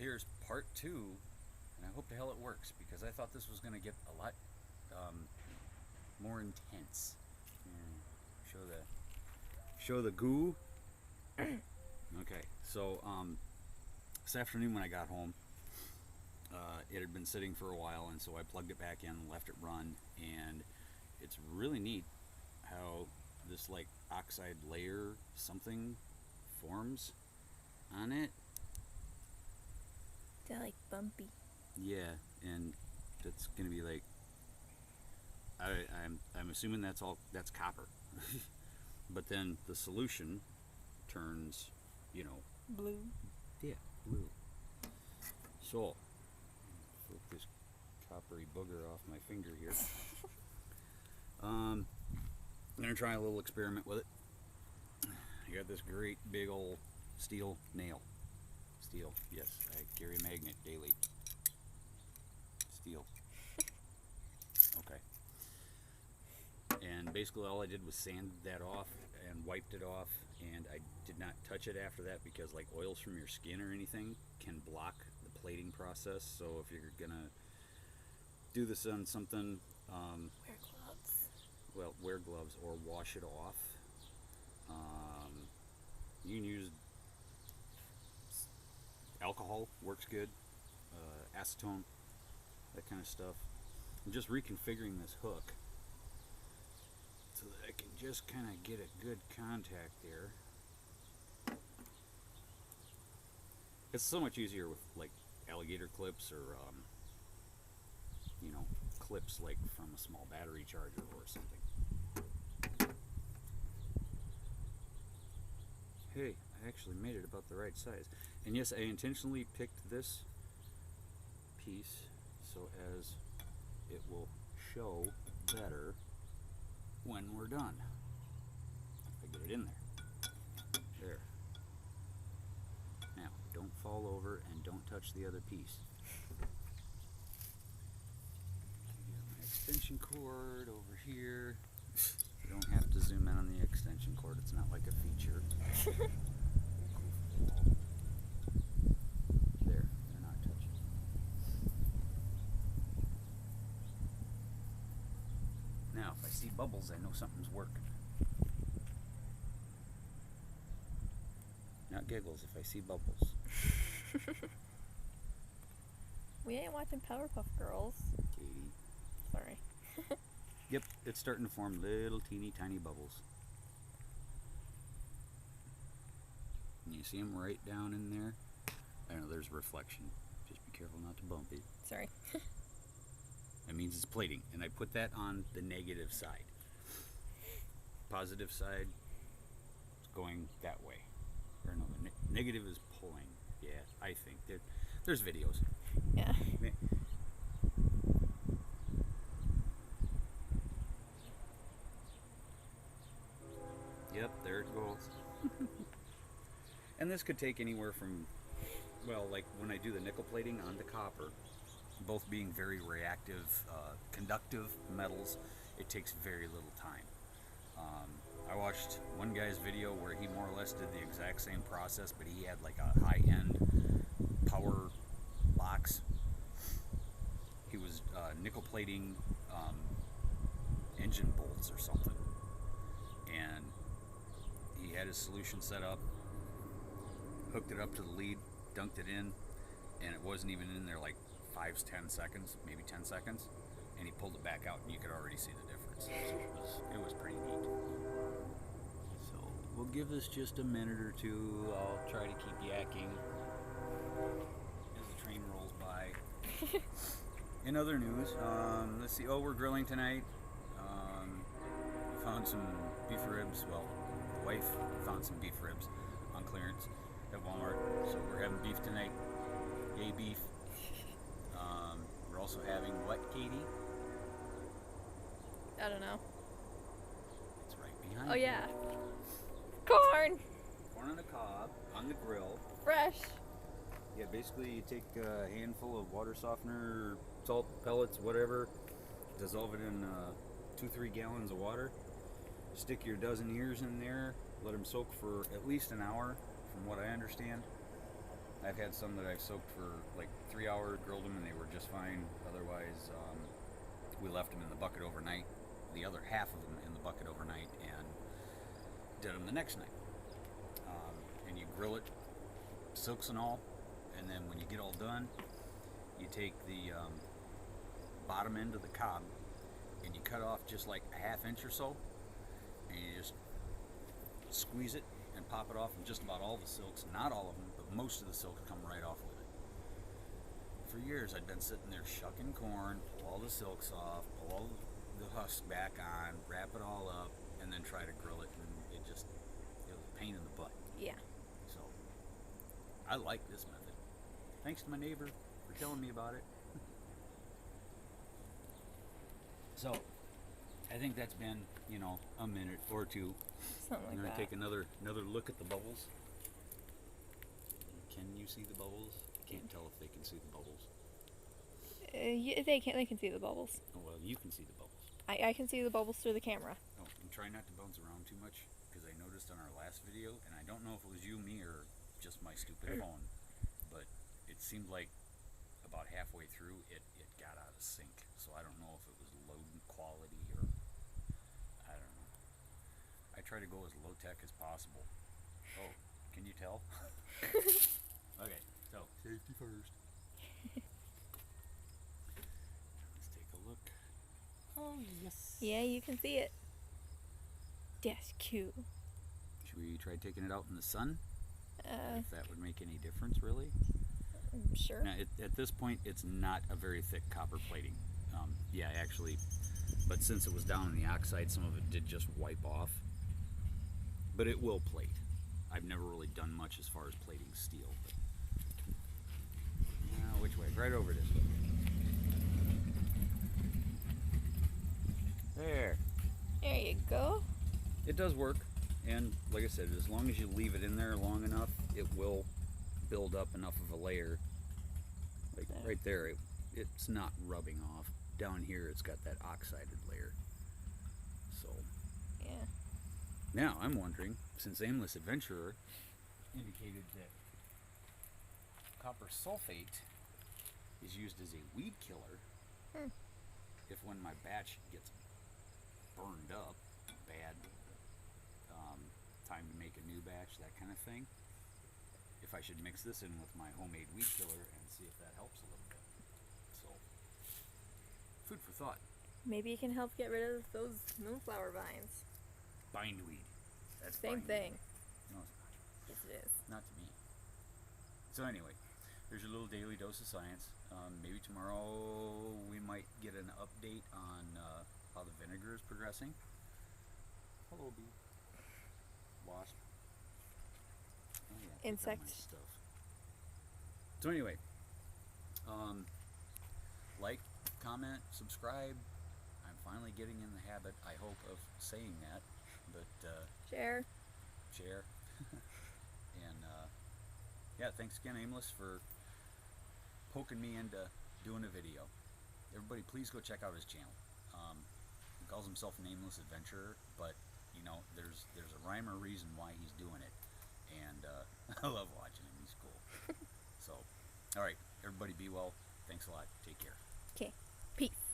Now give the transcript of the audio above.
here's part two, and I hope to hell it works because I thought this was going to get a lot more intense. Show the goo. Okay, so this afternoon when I got home, it had been sitting for a while, and so I plugged it back in and left it run, and it's really neat how this like oxide layer something forms on it. They're like bumpy. Yeah, and that's gonna be like I'm assuming that's copper. But then the solution turns, Blue. yeah, blue. So flip this coppery booger off my finger here. I'm gonna try a little experiment with it. I got this great big old steel nail. Steel, yes, I carry a magnet daily. Steel. Okay. And basically all I did was sand that off and wiped it off, and I did not touch it after that because like oils from your skin or anything can block the plating process. So if you're gonna do this on something, Wear gloves. well, wear gloves or wash it off. You can use alcohol, works good, acetone, that kind of stuff. I'm just reconfiguring this hook so that I can just kind of get a good contact there. It's so much easier with like alligator clips or clips like from a small battery charger or something. Hey, I actually made it about the right size. And yes, I intentionally picked this piece so as it will show better when we're done. If I get it in there. There. Now, don't fall over and don't touch the other piece. Get my extension cord over here. You don't have to zoom in on the extension cord, it's not like a feature. There, they're not touching. Now, if I see bubbles, I know something's working. Not giggles if I see bubbles. We ain't watching Powerpuff Girls. Katie. Sorry. Yep, it's starting to form little teeny tiny bubbles. And you see them right down in there? I know there's reflection. Just be careful not to bump it. Sorry. That means it's plating. And I put that on the negative side. Positive side is going that way. Or no, the negative is pulling. Yeah, I think. There's videos. Yeah. Yep, there it goes. And this could take anywhere from, well, like when I do the nickel plating onto copper, both being very reactive, conductive metals, it takes very little time. I watched one guy's video where he more or less did the exact same process, but he had like a high-end power box. He was nickel plating engine bolts or something, and he had his solution set up, hooked it up to the lead, dunked it in, and it wasn't even in there like 5-10 seconds, maybe 10 seconds, and he pulled it back out and you could already see the difference. So it was pretty neat. So we'll give this just a minute or two. I'll try to keep yakking as the train rolls by. In other news, let's see, we're grilling tonight. We found some beef ribs. Well, the wife found some beef ribs on clearance at Walmart, so we're having beef tonight. Yay, beef. We're also having what, Katie? I don't know. It's right behind Oh, you. yeah. Corn! Corn on the cob, on the grill. Fresh. Yeah, basically you take a handful of water softener, salt, pellets, whatever, dissolve it in 2-3 gallons of water, stick your dozen ears in there, let them soak for at least an hour, from what I understand. I've had some that I've soaked for like 3 hours, grilled them, and they were just fine. Otherwise, we left them in the bucket overnight. The other half of them in the bucket overnight, and did them the next night. And you grill it, silks and all, and then when you get all done, you take the bottom end of the cob and you cut off just like a half inch or so, and you just squeeze it and pop it off, and just about all the silks, not all of them, but most of the silks come right off with it. For years I'd been sitting there shucking corn, pull all the silks off, pull all the husks back on, wrap it all up, and then try to grill it, and it was a pain in the butt. Yeah. So I like this method. Thanks to my neighbor for telling me about it. So I think that's been, a minute or two. Something I'm like gonna that. take another look at the bubbles. Can you see the bubbles? I can't tell if they can see the bubbles. Yeah, they can see the bubbles. Oh, well, you can see the bubbles. I can see the bubbles through the camera. Oh, and try not to bounce around too much, because I noticed on our last video, and I don't know if it was you, me, or just my stupid phone, but it seemed like about halfway through it got out of sync. So I don't know if it was low quality or I don't know. I try to go as low tech as possible. Oh, can you tell? Okay, so safety first. Let's take a look. Oh, yes. Yeah, you can see it. That's cute. Should we try taking it out in the sun? Uh, If that would make any difference, really? Sure. Now, at this point, it's not a very thick copper plating. Yeah, actually, but since it was down in the oxide, some of it did just wipe off. But it will plate. I've never really done much as far as plating steel. But... Now, which way? Right over this way. There. There you go. It does work, and like I said, as long as you leave it in there long enough, it will build up enough of a layer. Like right there, it's not rubbing off. Down here, it's got that oxided layer. So Yeah. now I'm wondering, since Aimless Adventurer indicated that copper sulfate is used as a weed killer, if when my batch gets burned up, bad time to make a new batch, that kind of thing, if I should mix this in with my homemade weed killer and see if that helps a little bit. So, food for thought. Maybe it can help get rid of those moonflower vines. Bindweed. That's Same bindweed. thing. No, it's not. Yes, it is. Not to me. So anyway, there's your little daily dose of science. Maybe tomorrow we might get an update on how the vinegar is progressing. Hello, bee. Wasp. Oh, yeah, pick on my Insect. stuff. So anyway, like, comment, subscribe. I'm finally getting in the habit, I hope, of saying that. But Share. share. And yeah, thanks again, Aimless, for poking me into doing a video. Everybody, please go check out his channel. He calls himself an Aimless Adventurer, but there's a rhyme or reason why he's doing it, and I love watching him. He's cool. So, all right, everybody, be well. Thanks a lot. Take care. Okay. Peace.